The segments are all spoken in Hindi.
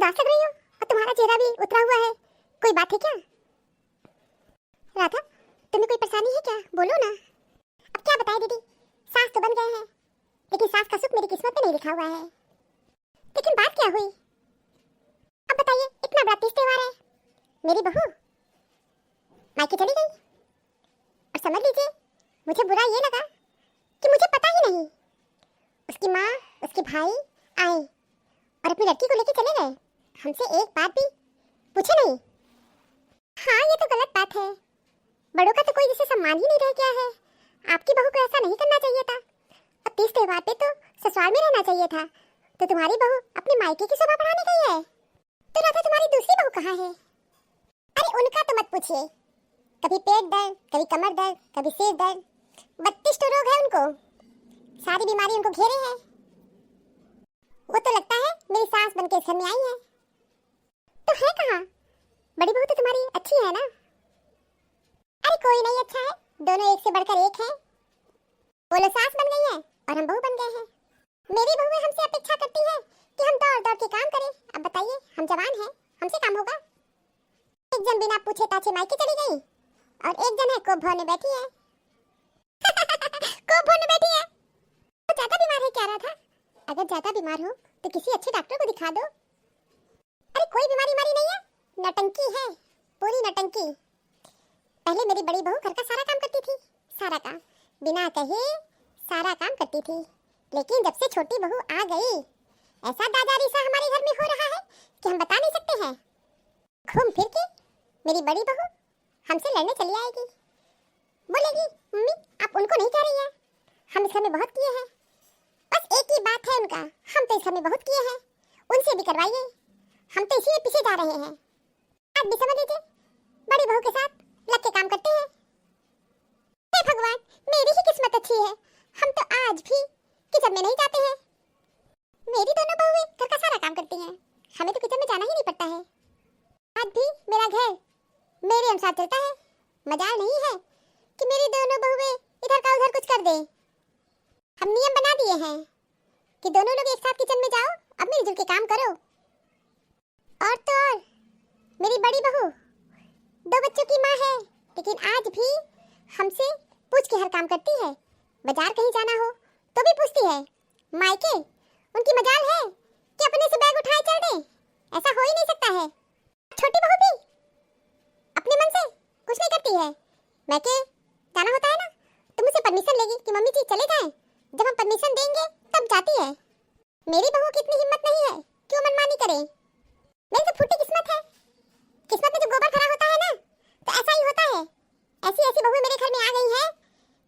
उदास लग रही हो और तुम्हारा चेहरा भी उतरा हुआ है। कोई बात है क्या? राधा, तुम्हें कोई परेशानी है क्या? बोलो ना। अब क्या बताएं दीदी, सास तो बन गए हैं, लेकिन सास का सुख मेरी किस्मत में नहीं लिखा हुआ है। लेकिन बात क्या हुई? अब बताइए, इतना बड़ा तीज त्योहार है, मेरी बहू मायके चली गई और समझ लीजिए मुझे बुरा ये लगा कि मुझे पता ही नहीं। उसकी माँ, उसके भाई आए और अपनी लड़की को लेकर चले गए, हमसे एक बात भी पूछे नहीं। हाँ, ये तो गलत बात है। बड़ों का तो कोई जैसे सम्मान ही नहीं रह गया है। आपकी बहू को ऐसा नहीं करना चाहिए था। अब तीज त्योहार पे तो ससुराल में रहना चाहिए था। तो तुम्हारी बहू अपने मायके की शोभा बढ़ाने गई है। तो राधा, तुम्हारी दूसरी बहू कहाँ है? अरे उनका तो मत पूछिए, कभी पेट दर्द, कभी कमर दर्द, कभी सिर दर्द, 32 तो रोग है उनको। सारी बीमारी उनको घेरे है। वो तो लगता है मेरी सास बनके इस घर में आई है। तो है कहाँ? बड़ी बहू तो तुम्हारी अच्छी है ना? अरे कोई नहीं अच्छा है, दोनों एक से बढ़कर एक हैं। वो लोग सास बन गई है और हम बहू बन गए हैं। मेरी बहू हमसे अपेक्षा करती है कि हम दौड़ दौड़ के काम करें। अब बताइए, हम जवान हैं, हमसे काम होगा? एक जन बिना पूछे ताछे मायके चली गई और एक जन है कोप भरने बैठी है। कोप भरने बैठी है। तो ज्यादा बीमार है क्या राधा? अगर ज्यादा बीमार हो तो किसी अच्छे डॉक्टर को दिखा दो। अरे कोई बीमारी नहीं है, नटंकी है, पूरी नटंकी। पहले मेरी बड़ी बहू घर का सारा काम करती थी, सारा काम बिना कहे सारा काम करती थी। लेकिन जब से छोटी बहू आ गई, ऐसा दादारी सा हमारे घर में हो रहा है कि हम बता नहीं सकते हैं। घूम फिर के मेरी बड़ी बहू हमसे लड़ने चली आएगी, बोलेगी मम्मी आप उनको नहीं कह रही हैं, हम इस घर में बहुत किए हैं। बस एक ही बात है उनका, हम तो इस घर में बहुत किए हैं, उनसे भी करवाइए, हम तो इसी में पीछे जा रहे हैं। आप भी समझ लीजिए, बड़ी बहू के साथ लग के काम करते हैं। हे भगवान, मेरी ही किस्मत अच्छी है, हम तो आज भी किचन में नहीं जाते हैं। मेरी दोनों बहुएं घर का सारा काम करती हैं, हमें तो किचन में जाना ही नहीं पड़ता है। आज भी मेरा घर मेरे अनुसार चलता है। मजाल नहीं है कि मेरी दोनों बहुएं इधर का उधर कुछ कर दें। हम नियम बना दिए हैं कि दोनों लोग एक साथ किचन में जाओ, अब मिलजुल के काम करो। और तो और मेरी बड़ी बहू 2 बच्चों की माँ है, लेकिन आज भी हमसे पूछ के हर काम करती है। बाजार कहीं जाना हो तो भी पूछती है। मायके उनकी मजाल है कि अपने से बैग उठाए चल दे, ऐसा हो ही नहीं सकता है। छोटी बहू भी अपने मन से कुछ नहीं करती है। मायके जाना होता है ना तो मुझसे परमिशन लेगी कि मम्मी जी चले जाएं। जब हम परमिशन देंगे तब जाती है। मेरी बहू की इतनी हिम्मत नहीं है कि वो मनमानी करे। मेरी तो फूटी किस्मत है, किस्मत में जो गोबर भरा होता है ना तो ऐसा ही होता है। ऐसी ऐसी बहू मेरे घर में आ गई है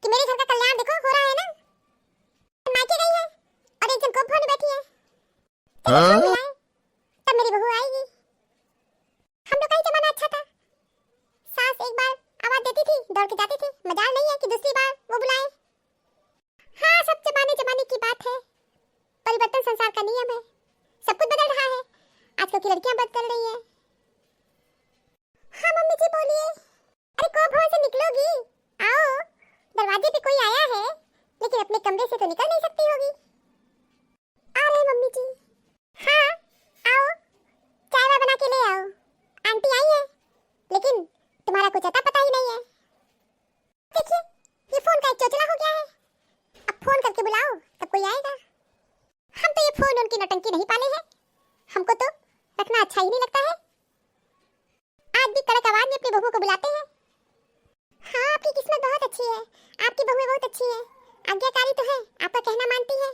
कि मेरे घर का कल्याण देखो हो रहा है ना। मायके गई है और एक जन कोप भरने बैठी है। तब मेरी बहू आएगी। हम लोग का ही जमाना अच्छा था, सास एक बार आवाज देती थी दौड़ के जाते थे। मजाल नहीं है कि दूसरी बार वो बुलाए। हाँ, सब जमाने जमाने की बात है, परिवर्तन संसार का नियम है, सब कुछ बदल रहा है। आजकल की लड़कियां बदल रही है। हाँ मम्मी जी बोलिए। अरे कोप भवन से निकलोगी? आओ, दरवाजे पे कोई आया है, लेकिन अपने कमरे से तो निकल नहीं सकती होगी। आ रहे मम्मी जी। हाँ आओ, चाय बना के ले आओ। आंटी आई है, लेकिन तुम्हारा कुछ अता पता ही नहीं है। देखिए ये फोन का एक चोचला हो गया है, अब फोन करके बुलाओ तब कोई आएगा। हम तो ये फोन उनकी नौटंकी नहीं पाले हैं, हमको तो रखना अच्छा ही नहीं लगता है। आज भी कड़क आवाज में अपनी बहू को बुलाते हैं। हाँ, आपकी किस्मत बहुत अच्छी है, आपकी बहुएं बहुत अच्छी है, आज्ञाकारी तो है, आपका कहना मानती है।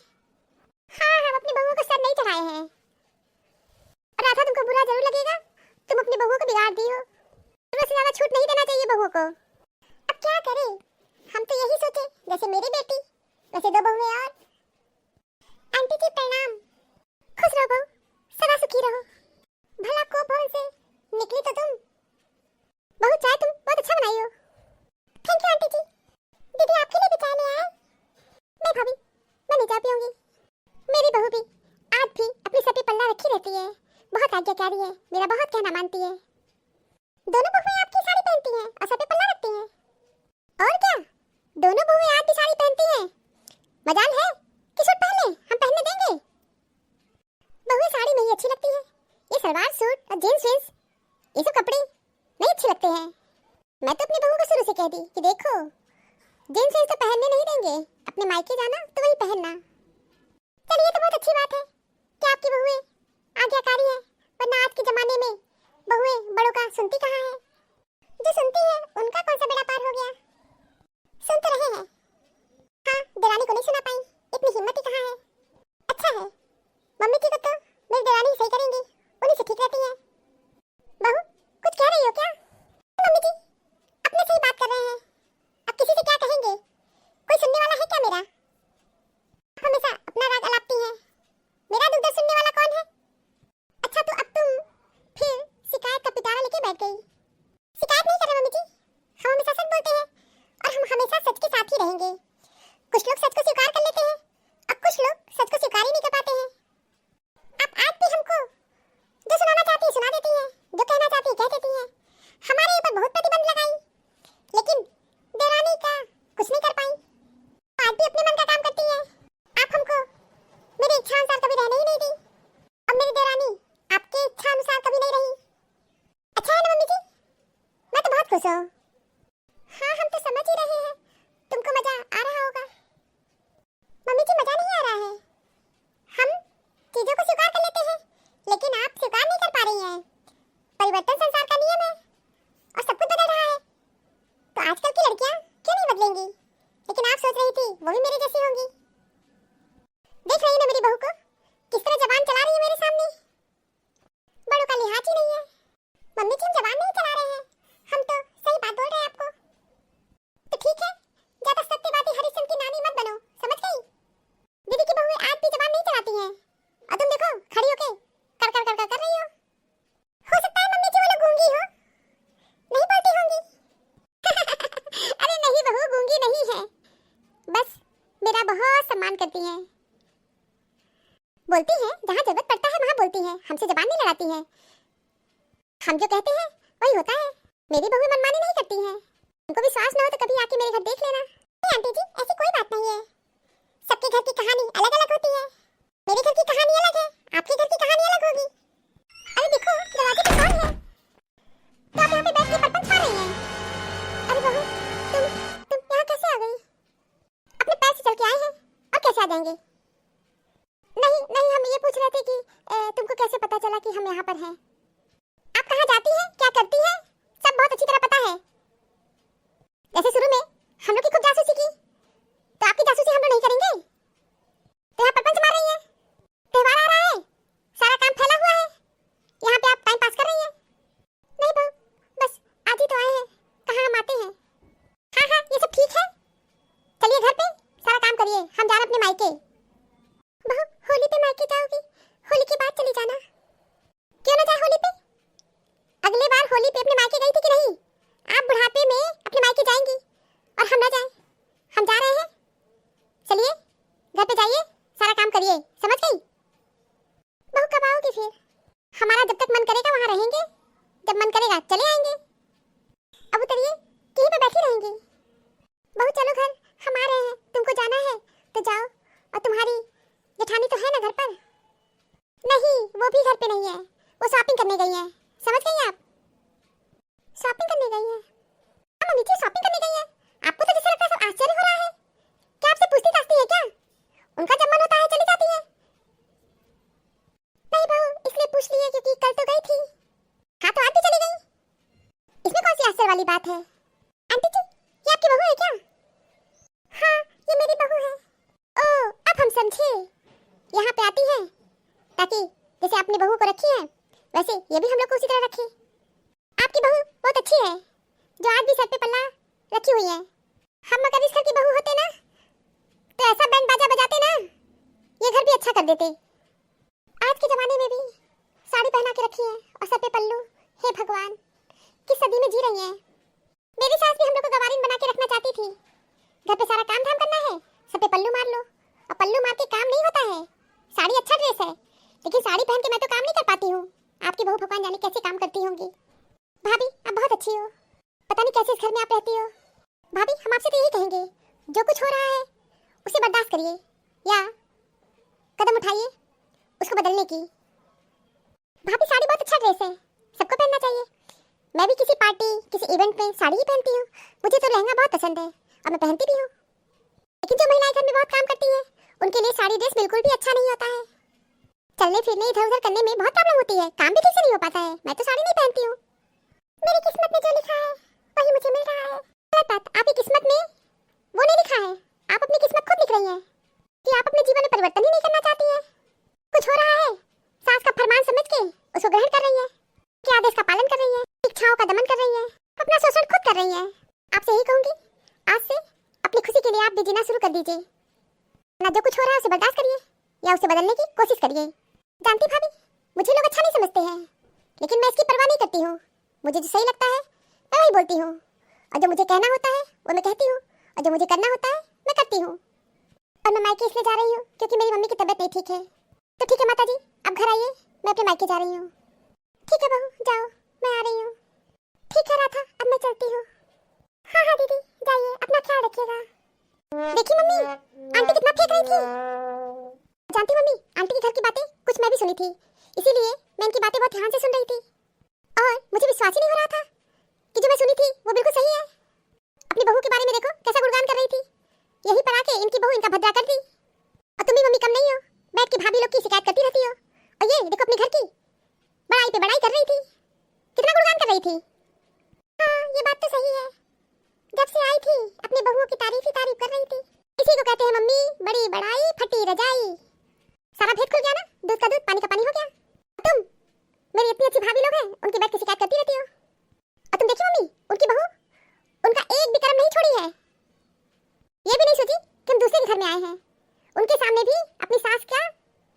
हाँ, हम अपनी बहू को सर नहीं चढ़ाए हैं। राधा, तुमको बुरा जरूर लगेगा, तुम अपनी बहू को बिगाड़ दी हो। तुम्हें से ज्यादा छूट नहीं देना चाहिए बहू को। अब क्या करें, हम तो यही सोचे जैसे मेरी बेटी वैसे 2 बहुएं और। आंटी जी प्रणाम। खुश रहो बहू, सदा सुखी रहो। भला कोप भवन से निकली तो तुम बहू, चाय तुम बहुत अच्छा बनाई हो। थैंक यू आंटी जी। दीदी आपके लिए भी चाय ले आए? नहीं भाभी, मैं नहीं चाय पीऊंगी। मेरी बहू भी आज भी अपनी सर पे पल्ला रखी रहती है, बहुत आज्ञाकारी है, मेरा बहुत कहना मानती है। दोनों बहुएं आपकी साड़ी पहनती हैं और सर पे पल्ला रखती हैं। और क्या, दोनों बहुएं आज भी साड़ी पहनती हैं। मजाल है कि सूट पहने, हम पहनने देंगे। बहुएं साड़ी में ही अच्छी लगती है, ये सलवार सूट और जीन्स वीन्स ये सब कपड़े नहीं अच्छे लगते हैं। मैं तो अपनी बहू को शुरू से कहती कि देखो जीन्स वीन्स तो पहनने नहीं देंगे, अपने मायके जाना तो वही पहनना। चलिए तो बहुत अच्छी बात है कि आपकी बहुएं आज्ञाकारी है, वरना आज के जमाने में बहुएं बड़ों का सुनती कहाँ है। जो सुनती है उनका कौन सा बेड़ा पार हो गया। सुन तो रहे हैं। हाँ, देरानी को नहीं सुना पाई, इतनी हिम्मत ही कहाँ है। अच्छा है, मम्मी की तो मेरी देरानी सही करेंगी, उन्हीं से ठीक रहती है। बहू कुछ कह रही हो क्या? मम्मी जी अपने से ही बात कर रहे हैं, अब किसी से क्या कहेंगे, कोई सुनने वाला है क्या मेरा? हमेशा अपना राग अलापती है, मेरा दुख दर्द सुनने वाला कौन है? अच्छा तो अब तुम फिर शिकायत का पिटारा लेके बैठ गई। शिकायत नहीं कर रहे मम्मी जी, हम हमेशा सच बोलते हैं और हम हमेशा सच के साथ ही रहेंगे। कुछ लोग सच को स्वीकार कर लेते हैं और कुछ लोग सच को स्वीकार ही नहीं कर पाते हैं। आप आज भी हमको जो सुनाना चाहती है सुना देती हैं, जो कहना चाहती है कह देती हैं। हमारे ऊपर बहुत प्रतिबंध लगाई, लेकिन देरानी का कुछ नहीं कर पाई। आज भी अपने मन का काम करती है। आप हमको मेरी इच्छा अनुसार कभी रहने ही नहीं दी, अब मेरी देरानी आपके इच्छा अनुसार कभी नहीं रही। अच्छा है ना मम्मी जी? मैं तो बहुत खुश हूँ। हाँ हम तो समझ ही रहे हैं, तुमको मजा आ रहा होगा। मम्मी जी मजा नहीं आ रहा है, हम चीजों को स्वीकार कर लेते हैं लेकिन आप स्वीकार नहीं कर पा रही हैं। परिवर्तन संसार का नियम है और सब कुछ बदल रहा है, तो आजकल की लड़कियां क्यों नहीं बदलेंगी? लेकिन आप सोच रही थी वो भी मेरे जैसी होंगी। देख रही है ना मेरी बहू को किस तरह जबान चला रही है मेरे सामने। बड़ों का लिहाज ही नहीं है। मम्मी जी हम जबान नहीं चला रहे हैं, हम तो सही बात बोल रहे हैं आपको। तो ठीक है, ज्यादा सत्यवादी हरिश्चंद्र की नानी मत बनो, समझ गई? दीदी की बहुएं आज भी जबान नहीं चलाती हैं और तुम देखो खड़ी होके कर रही हो सकता है मम्मी जी वो लोग गूंगी हो, नहीं बोलती होंगी। अरे नहीं बहू गूंगी नहीं है, बस मेरा बहुत सम्मान करती हैं। बोलती हैं जहाँ जरूरत पड़ता है वहाँ बोलती हैं, हमसे जबान नहीं लड़ाती हैं। हम जो कहते हैं वही होता है। मेरी बहू मनमानी नहीं करती हैं। उनको विश्वास न हो तो कभी आके मेरे घर देख लेना। नहीं आंटी जी ऐसी कोई बात नहीं है, सबके घर की कहानी अलग अलग होती है। मेरे घर की कहानी अलग है, आपके घर की कहानी अलग होगी। अरे देखो दरवाजे पे कौन है? तो आप यहाँ पे बैठ के परपंच खा रही हैं। अरे बहू तुम यहाँ कैसे आ गई? अपने पैर से चल के आए हैं और कैसे आ जाएंगे? नहीं नहीं हम ये पूछ रहे थे कि तुमको कैसे पता चला कि हम यहाँ पर हैं? आप कहाँ जाती हैं, क्या करती हैं, सब बहुत अच्छी तरह पता है। जैसे शुरू में हम लोग की खूब जासूसी की, तो आपकी जासूसी हम लोग नहीं करेंगे? तो यहाँ परपंच मार रही हैं, त्योहार आ रहा है, सारा काम फैला हुआ है, यहाँ पे आप टाइम पास कर रही हैं। नहीं बहू बस आज ही तो आए हैं, कहाँ हम आते हैं। हाँ हाँ ये सब ठीक है, चलिए घर पे सारा काम करिए, हम जा रहे अपने मायके। बहू होली पे मायके जाओगी? होली के बाद चली जाना। क्यों ना जाए होली पे? अगले बार होली पे अपने मायके गई थी कि नहीं? आप बुढ़ापे में अपने मायके जाएंगी और हम ना जाएं? हम जा रहे हैं, चलिए घर पे जाइए, सारा काम करिए, समझ गई? बहू कब आओगी फिर? हमारा जब तक मन करेगा वहाँ रहेंगे, जब मन करेगा चले आएंगे। अब उतरिए, कहीं पे बैठी रहेंगी? बहू चलो घर, हम आ रहे हैं, तुमको जाना है तो जाओ। और तुम्हारी जेठानी तो है ना घर पर? नहीं वो भी घर पे नहीं है, वो शॉपिंग करने गई है, समझ गई आप? शॉपिंग करने गई है? हाँ मम्मी जी शॉपिंग करने गई है। आपको तो जैसे लगता है सब आश्चर्य हो रहा है, क्या आपसे पूछती ताछती है क्या? उनका जब मन होता है चली जाती है। नहीं बहू इसलिए पूछ लिए क्योंकि कल तो गई थी। हाँ तो आज भी चली गई, इसमें कौन सी आश्चर्य वाली बात है? आंटी जी ये आपकी बहू है क्या? हाँ ये मेरी बहू है। ओह अब हम समझे, यहाँ पे आती है ताकि जैसे आपने बहू को रखी है वैसे ये भी हम लोग को उसी तरह रखे। आपकी बहू बहुत अच्छी है, जो आज भी सर पे पल्ला रखी हुई है। हम अगर इस घर की बहू होते ना तो ऐसा बैंड बाजा बजाते ना, ये घर भी अच्छा कर देते। आज के जमाने में भी साड़ी पहना के रखी है और सर पे पल्लू, हे भगवान किस सदी में जी रही हैं। मेरी सास भी हम लोग को गवारीन बना के रखना चाहती थी। घर पे सारा काम धाम करना है, सर पे पल्लू मार लो, और पल्लू मार के काम नहीं होता है। साड़ी अच्छा ड्रेस है लेकिन साड़ी पहन के मैं तो काम नहीं कर पाती हूँ। आपकी बहू भगवान जाने कैसे काम करती होंगी। भाभी आप बहुत अच्छी हो, पता नहीं कैसे इस घर में आप रहती हो। भाभी हम आपसे तो यही कहेंगे, जो कुछ हो रहा है उसे बर्दाश्त करिए या कदम उठाइए उसको बदलने की। भाभी साड़ी बहुत अच्छा ड्रेस है, सबको पहनना चाहिए। मैं भी किसी पार्टी किसी इवेंट में साड़ी ही पहनती हूँ। मुझे तो लहंगा बहुत पसंद है और मैं पहनती भी हूँ। लेकिन जो महिलाएं घर में बहुत काम करती हैं उनके लिए साड़ी ड्रेस बिल्कुल भी अच्छा नहीं होता है। चलने फिरने इधर उधर करने में बहुत प्रॉब्लम होती है, काम भी ठीक से नहीं हो पाता है। मैं तो साड़ी नहीं पहनती हूँ। मेरी किस्मत में जो लिखा है वही मुझे मिल रहा है। गलत बात, आपकी किस्मत में वो नहीं लिखा है। आप अपनी किस्मत खुद लिख रही हैं कि आप अपने जीवन में परिवर्तन ही नहीं करना चाहती हैं। कुछ हो रहा है, सास का फरमान समझ के उसको ग्रहण कर रही है, के आदेश का पालन कर रही है, इच्छाओं का दमन कर रही है, अपना शोषण खुद कर रही है। आपसे यही कहूंगी, आज से अपनी खुशी के लिए आप भी जीना शुरू कर दीजिए। ना जो कुछ हो रहा है उसे बर्दाश्त करिए या उसे बदलने की कोशिश करिए। जानती भाभी, मुझे लोग अच्छा नहीं समझते हैं, लेकिन मैं इसकी परवाह नहीं करती हूँ। मुझे जो सही लगता है मैं वही बोलती हूँ, और जो मुझे कहना होता है वो मैं कहती हूँ, और जो मुझे करना होता है मैं करती हूँ। और मैं मायके इसलिए जा रही हूँ क्योंकि मेरी मम्मी की तबीयत नहीं ठीक है। तो ठीक है माता जी, अब घर आइए, मैं अपने मायके जा रही हूँ। ठीक है बहू, जाओ, मैं आ रही हूँ। ठीक है राधा, अब मैं चलती हूँ। हाँ हाँ दीदी, जाइए, अपना ख्याल रखिएगा। देखी मम्मी, आंटी कितना फेंक रही थी। जानती मम्मी, आंटी के घर की बातें कुछ मैं भी सुनी थी, इसीलिए मैं इनकी बातें बहुत ध्यान से सुन रही थी। और मुझे विश्वास ही नहीं हो रहा था कि जो मैं सुनी थी वो बिल्कुल सही है। अपनी बहू के बारे में देखो कैसा गुणगान कर रही थी। यहीं पर आके इनकी बहू इनका भद्रा कर दी। और तुम भी मम्मी कम नहीं हो, बैठ के भाभी लोग की शिकायत करती रहती हो। और ये देखो अपने घर की बड़ाई पे बड़ाई कर रही थी, कितना गुणगान कर रही थी। हाँ ये बात तो सही है, जब से आई थी अपनी बहुओं की तारीफ ही तारीफ कर रही थी। इसी को कहते हैं मम्मी, बड़ी बड़ाई फटी रजाई। सारा भेद खुल गया ना, दूध का दूध पानी का पानी हो गया। तुम मेरी इतनी अच्छी भाभी लोग हैं, उनकी बैठ के शिकायत करती रहती हो। और तुम देखी मम्मी, उनकी बहू उनका एक भी कर्म नहीं छोड़ी है। ये भी नहीं सोची कि हम दूसरे के घर में आए हैं, उनके सामने भी अपनी सास का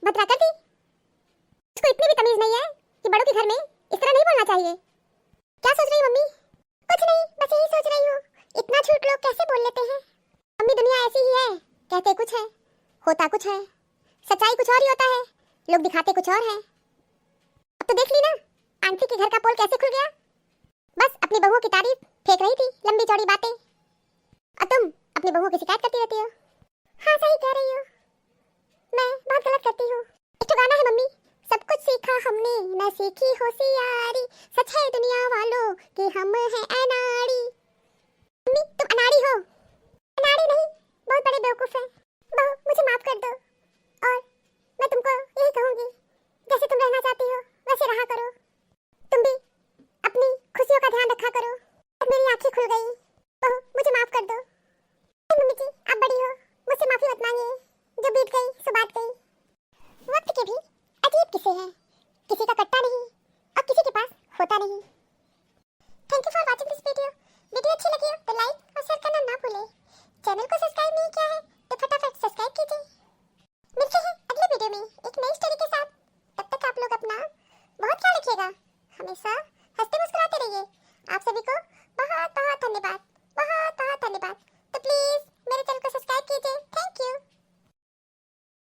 भद्रा कर दी। उसको इतनी भी तमीज नहीं है कि बड़ों के घर में इस तरह नहीं बोलना चाहिए। क्या सोच रही मम्मी? कुछ नहीं, बस यही सोच रही हूँ, इतना झूठ लोग कैसे बोल लेते हैं। मम्मी दुनिया ऐसी ही है, कहते कुछ है होता कुछ है, सच्चाई कुछ और ही होता है, लोग दिखाते कुछ और है। अब तो देख ली ना, आंटी के घर का पोल कैसे खुल गया। बस अपनी बहुओं की तारीफ फेंक रही थी, लंबी चौड़ी बातें, और तुम अपनी बहुओं की शिकायत करती रहती हो। हाँ सही कह रही हो, मैं बहुत गलत करती हूँ। एक तो गाना है मम्मी, सब कुछ सीखा हमने न सीखी होशियारी, सच है दुनिया वालों कि हम हैं अनाड़ी। मम्मी तुम अनाड़ी हो। अनाड़ी नहीं, बहुत बड़े बेवकूफ हैं। बहू मुझे माफ कर दो, और मैं तुमको यही कहूंगी, जैसे तुम रहना चाहती हो वैसे रहा करो। तुम भी अपनी खुशियों का ध्यान रखा करो। अब मेरी आंखें खुल गई, बहू मुझे माफ कर दो। मम्मी जी आप बड़ी हो, मुझसे माफी मत मांगिए, जो बीत गई सो बात गई। वक्त के भी अजीब किस्से हैं, किसी का कट्टा नहीं और किसी के पास होता नहीं।